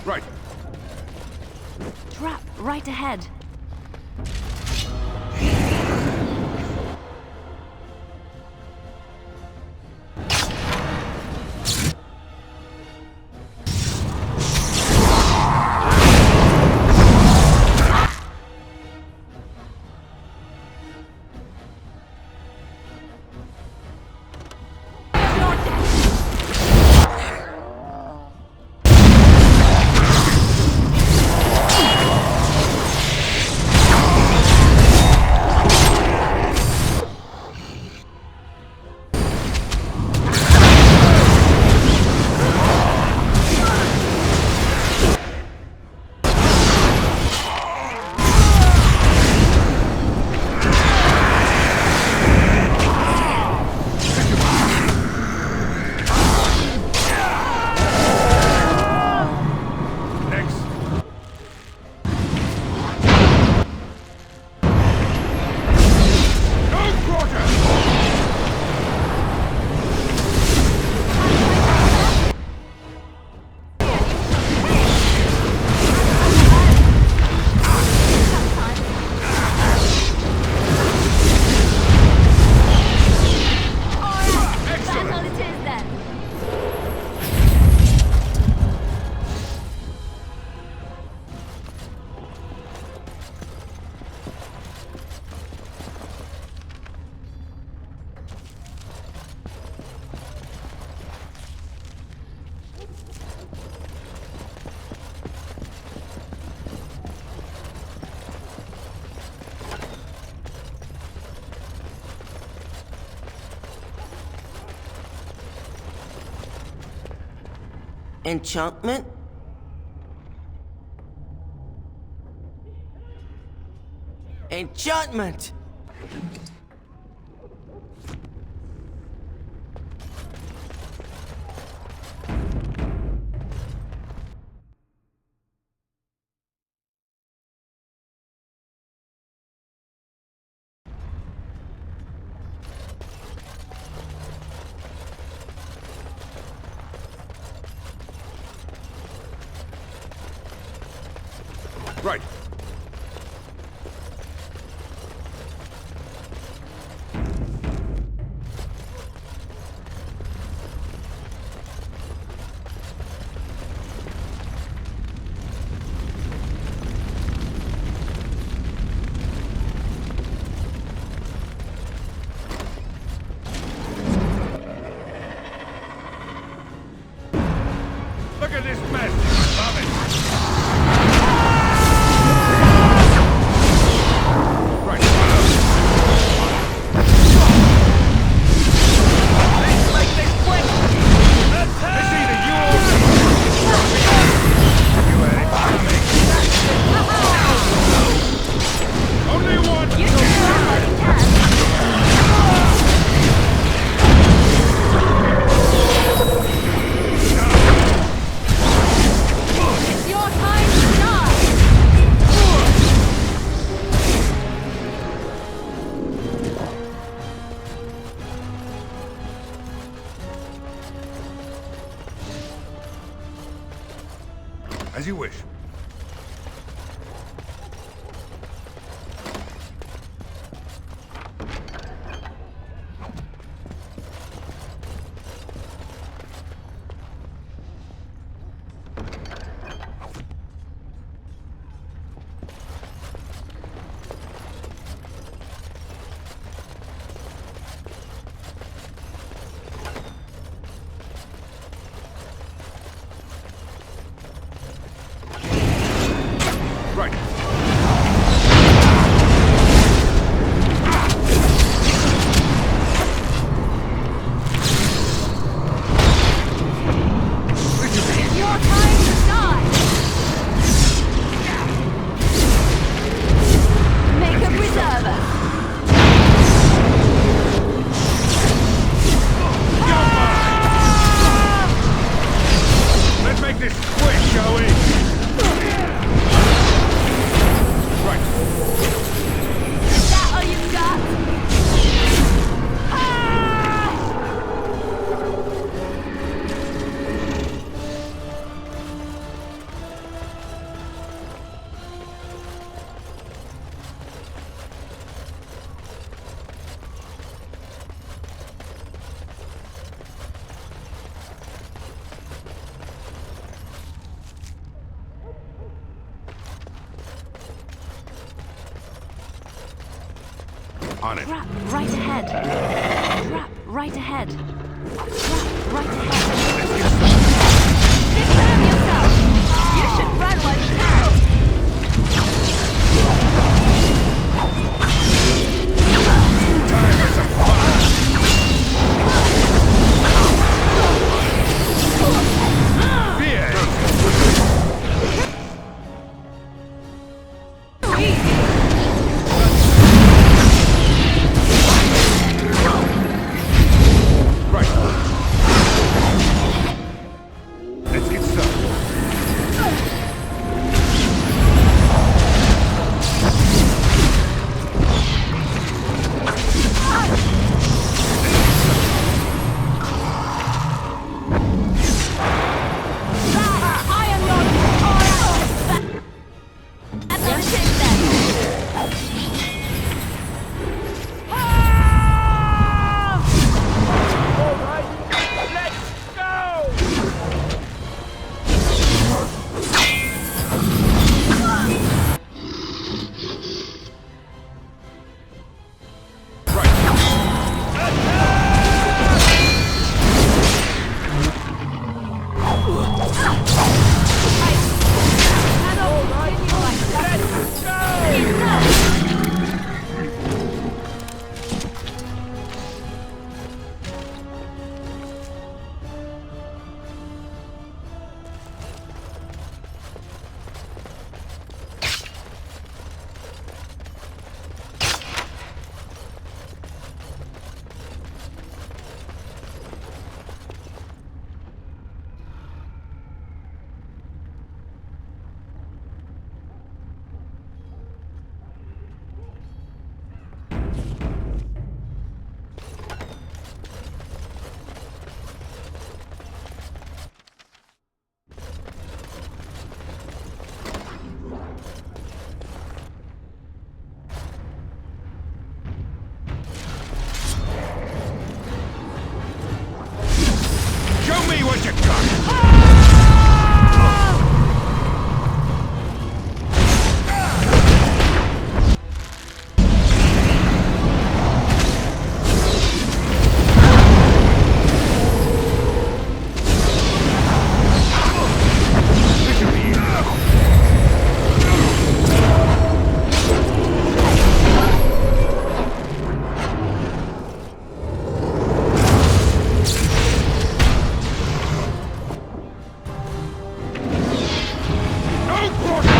Right. Trap right ahead. Enchantment? Enchantment! Right. Look at this mess! Love it! Right. Let's make this quick! It's either you or me! You ain't coming! Only one! You can run like you can. It's your time to die. As you wish. Right. It's your time to die. Make a preserver. Let's make this quick, shall we? Right. Is that all you got? Ah! On it. Trap right ahead. Trap right ahead. Trap right ahead. Disarm yourself! You should run while you can! Time for some fun! Fear! Right. Let's get started. I am not alright! That's not it then! Show me what you got! This should be enough. No quarter!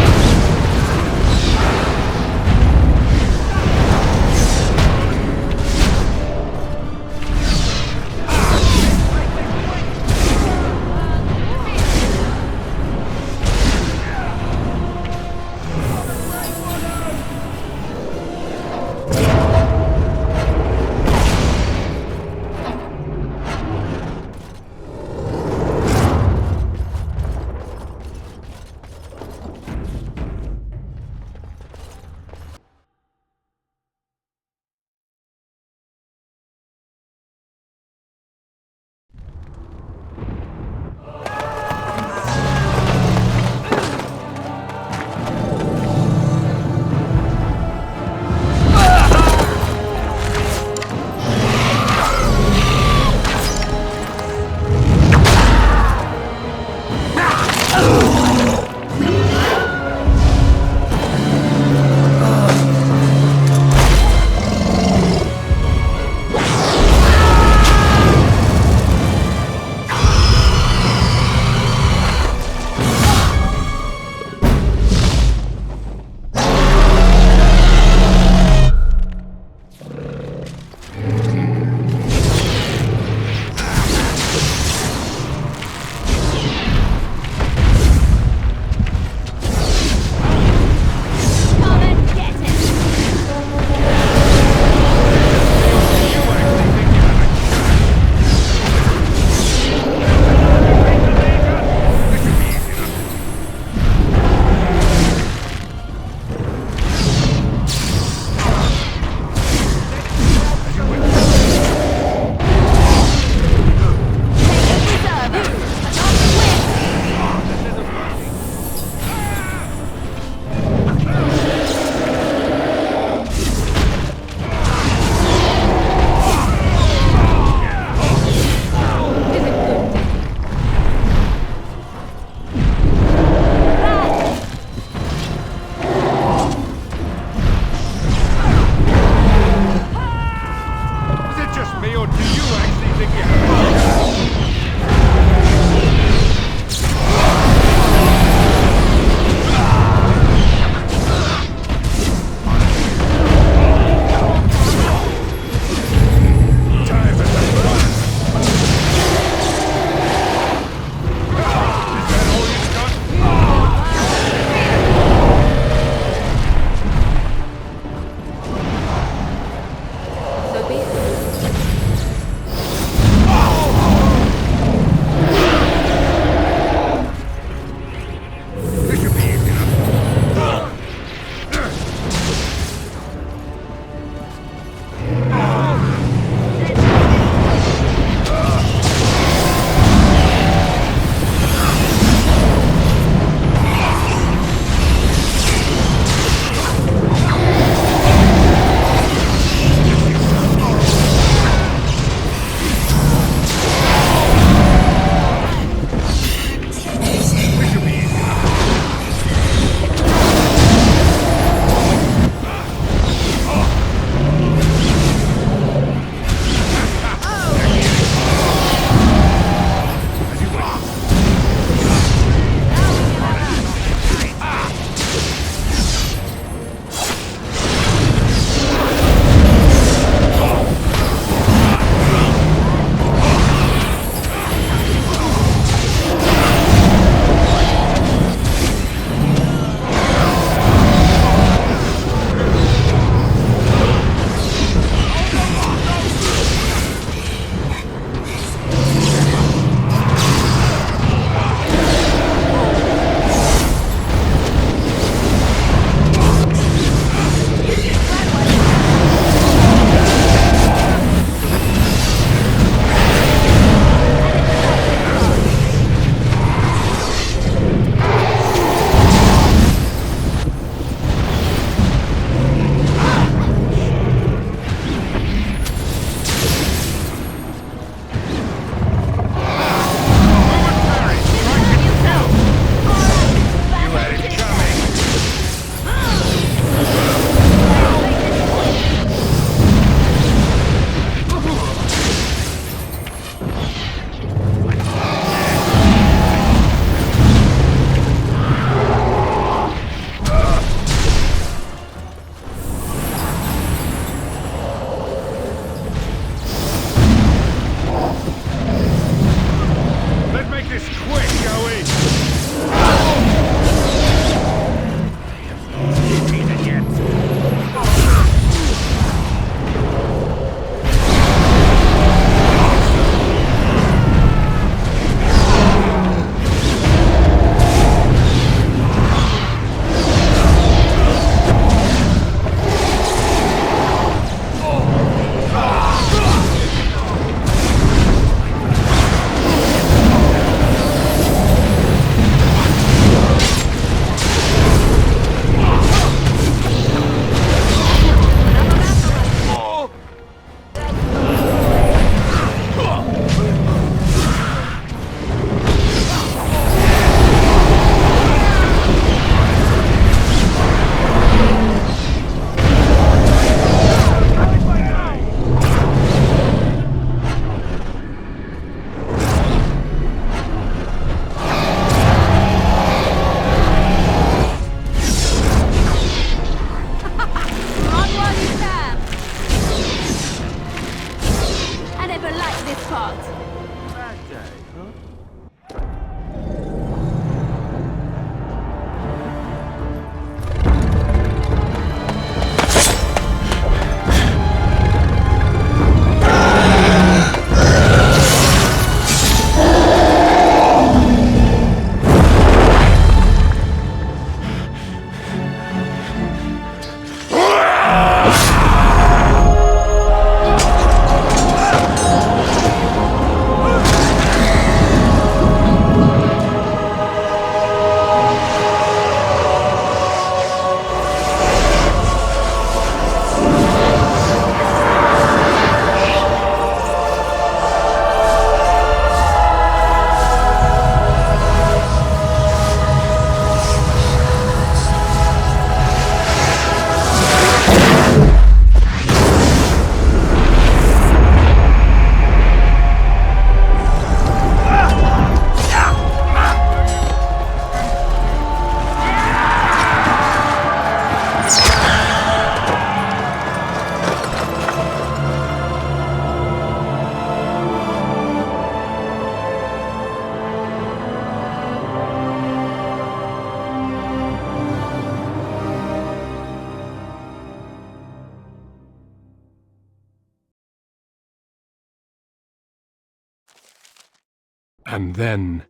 And then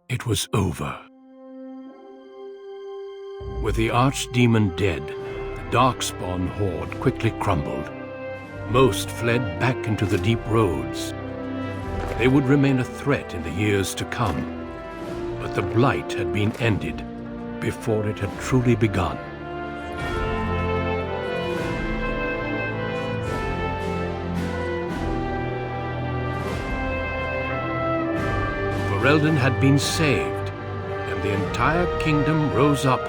it was over. With the archdemon dead, the Darkspawn horde quickly crumbled. Most fled back into the deep roads. They would remain a threat in the years to come, but the blight had been ended before it had truly begun. Ferelden had been saved, and the entire kingdom rose up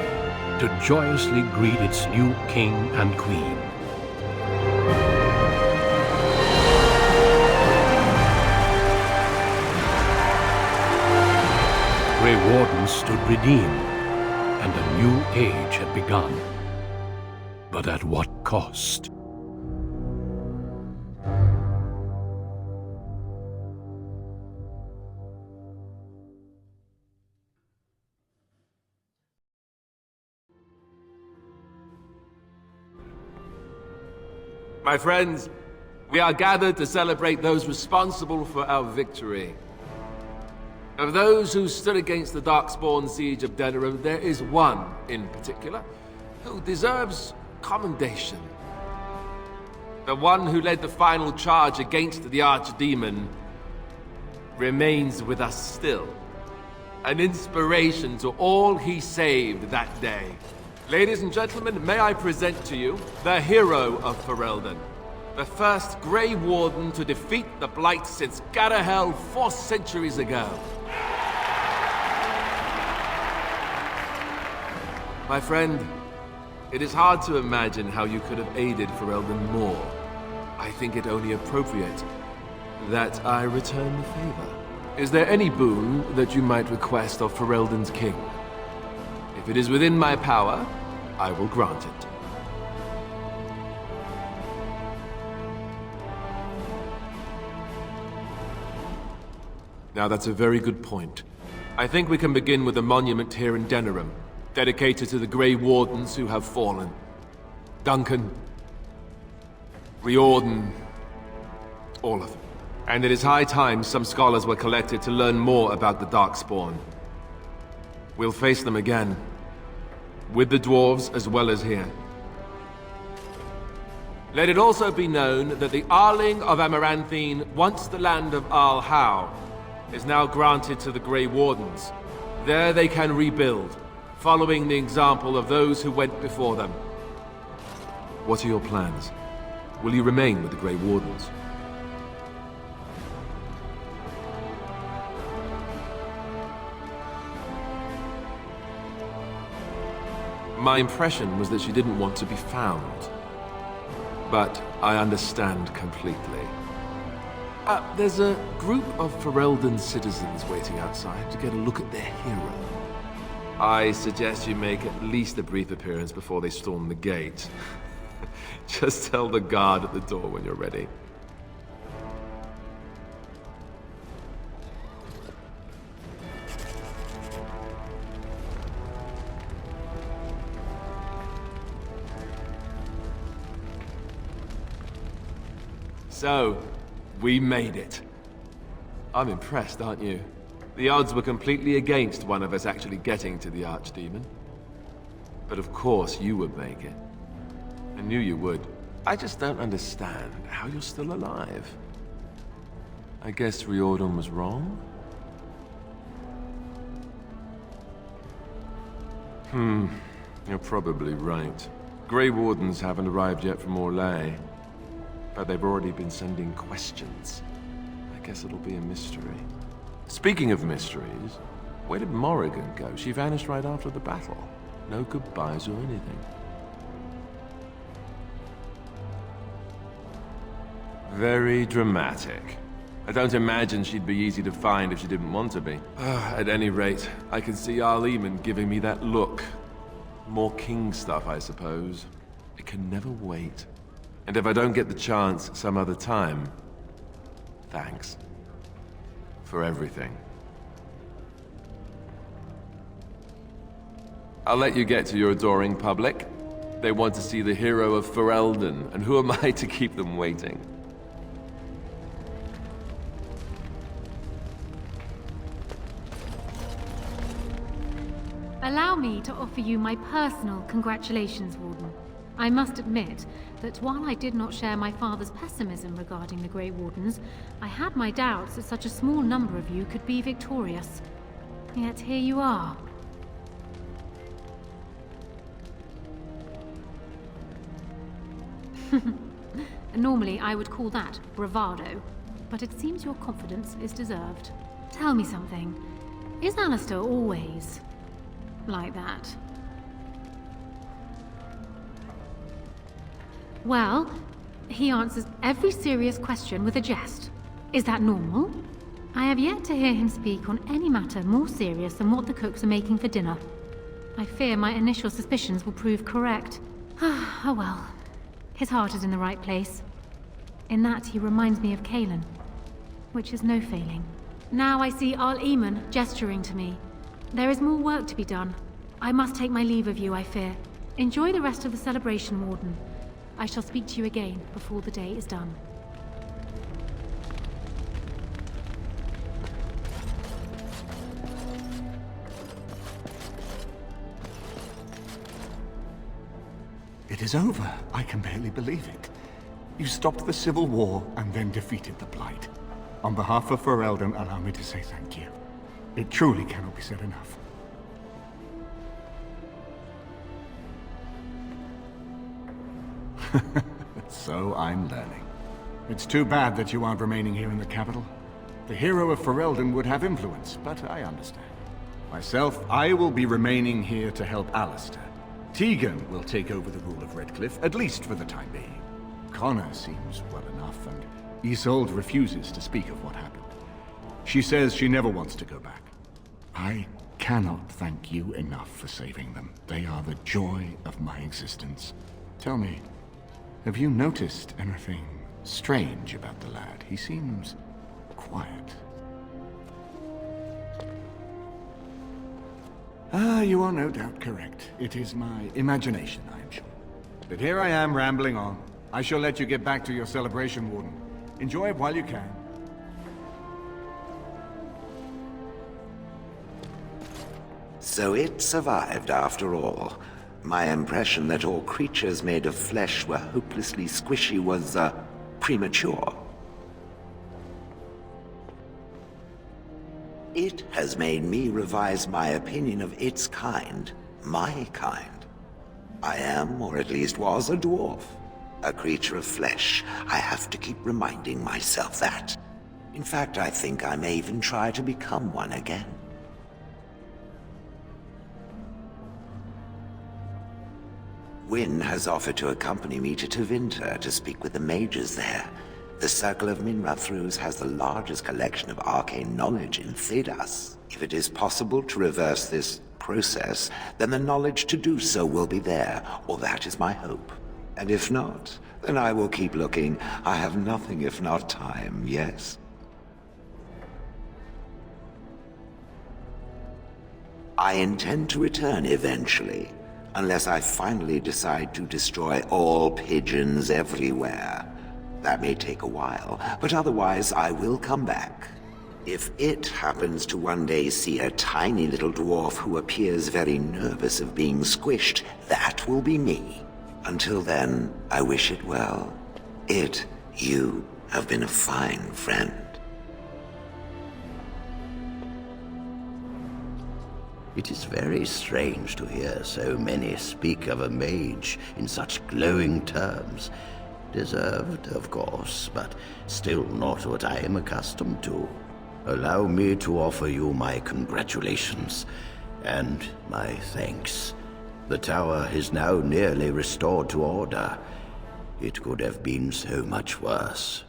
to joyously greet its new king and queen. Grey Wardens stood redeemed, and a new age had begun. But at what cost? My friends, we are gathered to celebrate those responsible for our victory. Of those who stood against the Darkspawn siege of Denerim, there is one in particular who deserves commendation. The one who led the final charge against the Archdemon remains with us still, an inspiration to all he saved that day. Ladies and gentlemen, may I present to you the hero of Ferelden, the first Grey Warden to defeat the Blight since Garahel 4 centuries ago. My friend, it is hard to imagine how you could have aided Ferelden more. I think it only appropriate that I return the favor. Is there any boon that you might request of Ferelden's king? If it is within my power, I will grant it. Now that's a very good point. I think we can begin with a monument here in Denerim, dedicated to the Grey Wardens who have fallen. Duncan, Riordan, all of them. And it is high time some scholars were collected to learn more about the Darkspawn. We'll face them again, with the dwarves as well as here. Let it also be known that the Arling of Amaranthine, once the land of Arl Howe, is now granted to the Grey Wardens. There they can rebuild, following the example of those who went before them. What are your plans? Will you remain with the Grey Wardens? My impression was that she didn't want to be found. But I understand completely. There's a group of Ferelden citizens waiting outside to get a look at their hero. I suggest you make at least a brief appearance before they storm the gate. Just tell the guard at the door when you're ready. So, we made it. I'm impressed, aren't you? The odds were completely against one of us actually getting to the Archdemon. But of course you would make it. I knew you would. I just don't understand how you're still alive. I guess Riordan was wrong? You're probably right. Grey Wardens haven't arrived yet from Orlais. But they've already been sending questions. I guess it'll be a mystery. Speaking of mysteries, where did Morrigan go? She vanished right after the battle. No goodbyes or anything. Very dramatic. I don't imagine she'd be easy to find if she didn't want to be. At any rate, I can see Arleman giving me that look. More king stuff, I suppose. It can never wait. And if I don't get the chance some other time, thanks. For everything. I'll let you get to your adoring public. They want to see the hero of Ferelden, and who am I to keep them waiting? Allow me to offer you my personal congratulations, Warden. I must admit that while I did not share my father's pessimism regarding the Grey Wardens, I had my doubts that such a small number of you could be victorious. Yet here you are. Normally, I would call that bravado, but it seems your confidence is deserved. Tell me something. Is Alistair always like that? Well, he answers every serious question with a jest. Is that normal? I have yet to hear him speak on any matter more serious than what the cooks are making for dinner. I fear my initial suspicions will prove correct. Oh well. His heart is in the right place. In that, he reminds me of Kalen, which is no failing. Now I see Al Eamon gesturing to me. There is more work to be done. I must take my leave of you, I fear. Enjoy the rest of the celebration, Warden. I shall speak to you again before the day is done. It is over. I can barely believe it. You stopped the Civil War and then defeated the Blight. On behalf of Ferelden, allow me to say thank you. It truly cannot be said enough. So I'm learning. It's too bad that you aren't remaining here in the capital. The hero of Ferelden would have influence, but I understand. Myself, I will be remaining here to help Alistair. Tegan will take over the rule of Redcliffe, at least for the time being. Connor seems well enough, and Isolde refuses to speak of what happened. She says she never wants to go back. I cannot thank you enough for saving them. They are the joy of my existence. Tell me, have you noticed anything strange about the lad? He seems quiet. You are no doubt correct. It is my imagination, I am sure. But here I am rambling on. I shall let you get back to your celebration, Warden. Enjoy it while you can. So it survived after all. My impression that all creatures made of flesh were hopelessly squishy was, premature. It has made me revise my opinion of its kind, my kind. I am, or at least was, a dwarf. A creature of flesh. I have to keep reminding myself that. In fact, I think I may even try to become one again. Wynne has offered to accompany me to Tevinter to speak with the mages there. The Circle of Minrathrus has the largest collection of arcane knowledge in Thedas. If it is possible to reverse this process, then the knowledge to do so will be there, or that is my hope. And if not, then I will keep looking. I have nothing if not time, yes? I intend to return eventually, unless I finally decide to destroy all pigeons everywhere. That may take a while, but otherwise I will come back. If it happens to one day see a tiny little dwarf who appears very nervous of being squished, that will be me. Until then, I wish it well. You have been a fine friend. It is very strange to hear so many speak of a mage in such glowing terms. Deserved, of course, but still not what I am accustomed to. Allow me to offer you my congratulations and my thanks. The tower is now nearly restored to order. It could have been so much worse.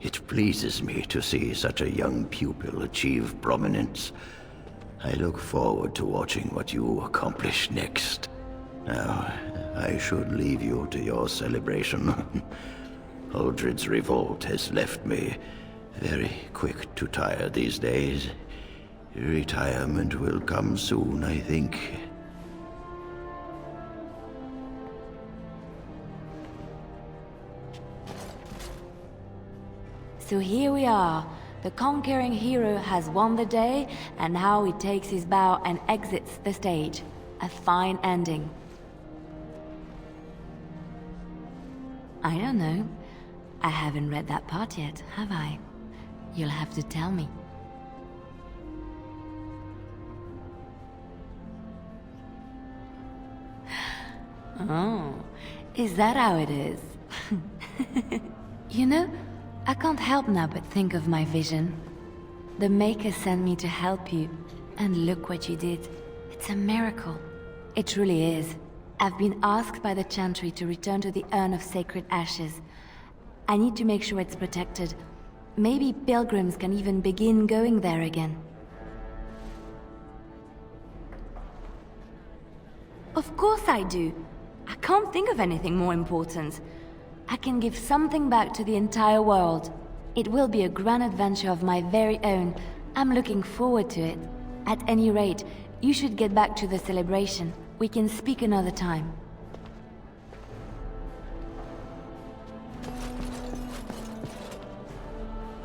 It pleases me to see such a young pupil achieve prominence. I look forward to watching what you accomplish next. Now, I should leave you to your celebration. Uldred's revolt has left me very quick to tire these days. Retirement will come soon, I think. So here we are, The conquering hero has won the day, and now he takes his bow and exits the stage. A fine ending. I don't know. I haven't read that part yet, have I? You'll have to tell me. Oh, is that how it is? You know, I can't help now but think of my vision. The Maker sent me to help you, and look what you did. It's a miracle. It truly is. I've been asked by the Chantry to return to the Urn of Sacred Ashes. I need to make sure it's protected. Maybe pilgrims can even begin going there again. Of course I do. I can't think of anything more important. I can give something back to the entire world. It will be a grand adventure of my very own. I'm looking forward to it. At any rate, you should get back to the celebration. We can speak another time.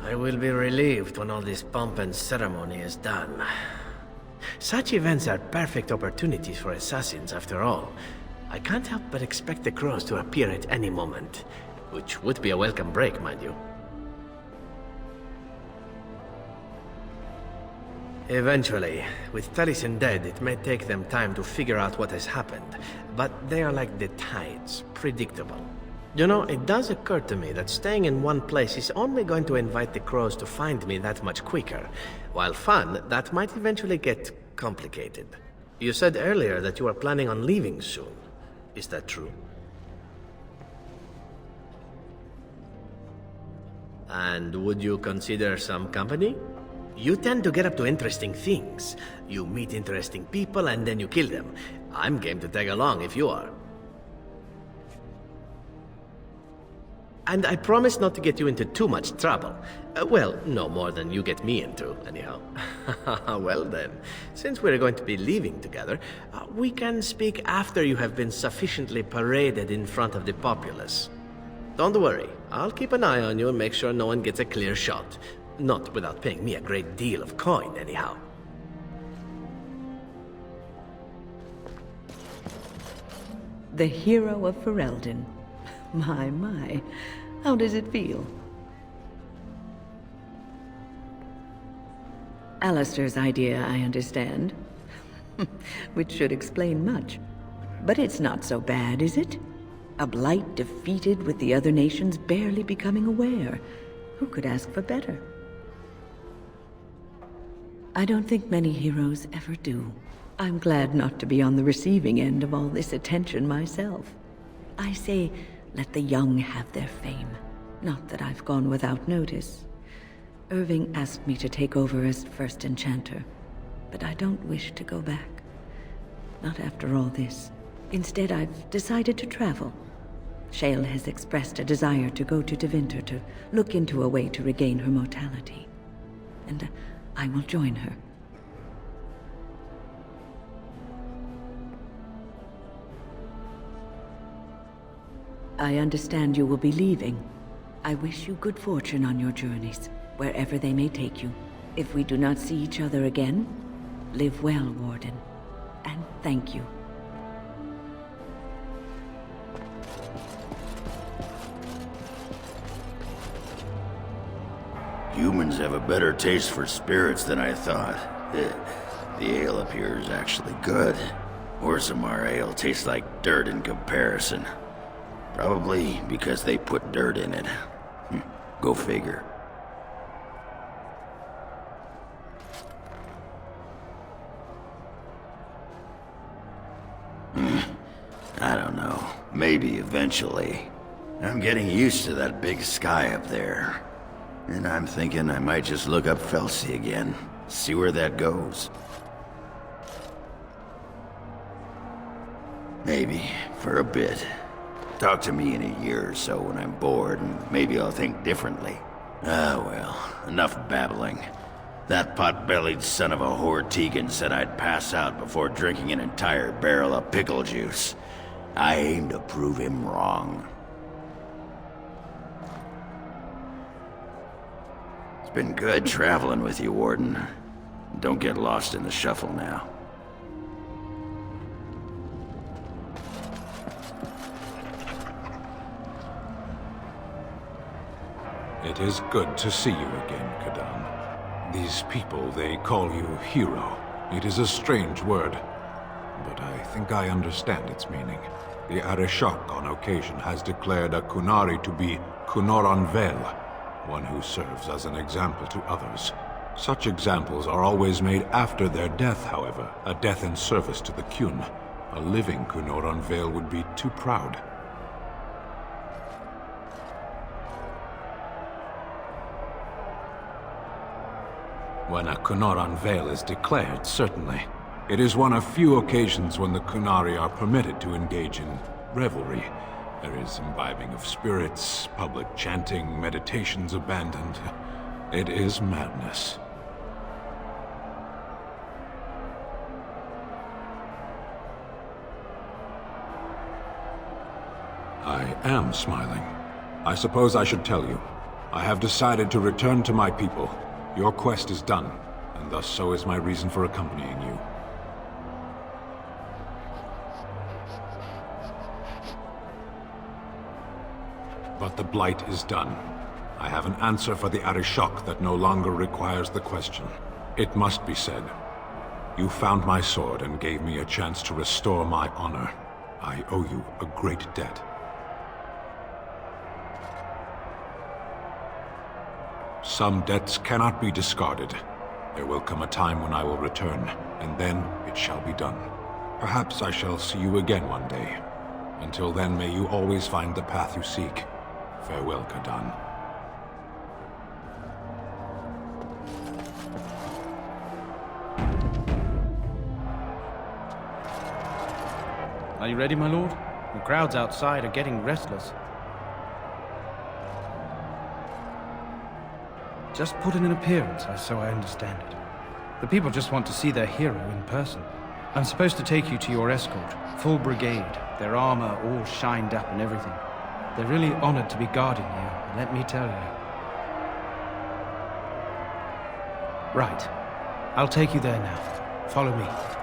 I will be relieved when all this pomp and ceremony is done. Such events are perfect opportunities for assassins, after all. I can't help but expect the crows to appear at any moment, which would be a welcome break, mind you. Eventually, with Taliesin dead, it may take them time to figure out what has happened, but they are like the tides, predictable. You know, it does occur to me that staying in one place is only going to invite the crows to find me that much quicker. While fun, that might eventually get complicated. You said earlier that you are planning on leaving soon. Is that true? And would you consider some company? You tend to get up to interesting things. You meet interesting people and then you kill them. I'm game to tag along if you are. And I promise not to get you into too much trouble. Well, no more than you get me into, anyhow. Well then, since we're going to be leaving together, we can speak after you have been sufficiently paraded in front of the populace. Don't worry, I'll keep an eye on you and make sure no one gets a clear shot. Not without paying me a great deal of coin, anyhow. The hero of Ferelden. My. How does it feel? Alistair's idea, I understand. Which should explain much. But it's not so bad, is it? A blight defeated with the other nations barely becoming aware. Who could ask for better? I don't think many heroes ever do. I'm glad not to be on the receiving end of all this attention myself. I say, let the young have their fame. Not that I've gone without notice. Irving asked me to take over as first enchanter, but I don't wish to go back. Not after all this. Instead, I've decided to travel. Shale has expressed a desire to go to Tevinter to look into a way to regain her mortality. And I will join her. I understand you will be leaving. I wish you good fortune on your journeys, wherever they may take you. If we do not see each other again, live well, Warden. And thank you. Humans have a better taste for spirits than I thought. The ale up here is actually good. Orzammar ale tastes like dirt in comparison. Probably because they put dirt in it. Go figure. I don't know. Maybe eventually. I'm getting used to that big sky up there. And I'm thinking I might just look up Felsi again. See where that goes. Maybe, for a bit. Talk to me in a year or so when I'm bored, and maybe I'll think differently. Ah, well, enough babbling. That pot-bellied son of a whore Tegan said I'd pass out before drinking an entire barrel of pickle juice. I aim to prove him wrong. Been good traveling with you, Warden. Don't get lost in the shuffle now. It is good to see you again, Kadan. These people, they call you hero. It is a strange word, but I think I understand its meaning. The Arishok on occasion has declared a Kunari to be Kunoran Vel, one who serves as an example to others. Such examples are always made after their death, however, a death in service to the Kyun. A living Kunoran Vel would be too proud. When a Kunoran Vel is declared, certainly. It is one of few occasions when the Kunari are permitted to engage in revelry. There is imbibing of spirits, public chanting, meditations abandoned. It is madness. I am smiling. I suppose I should tell you. I have decided to return to my people. Your quest is done, and thus so is my reason for accompanying you. But the Blight is done. I have an answer for the Arishok that no longer requires the question. It must be said. You found my sword and gave me a chance to restore my honor. I owe you a great debt. Some debts cannot be discarded. There will come a time when I will return, and then it shall be done. Perhaps I shall see you again one day. Until then, may you always find the path you seek. Farewell, Kadan. Are you ready, my lord? The crowds outside are getting restless. Just put in an appearance, so I understand it. The people just want to see their hero in person. I'm supposed to take you to your escort, full brigade, their armor all shined up and everything. They're really honored to be guarding you, let me tell you. Right. I'll take you there now. Follow me.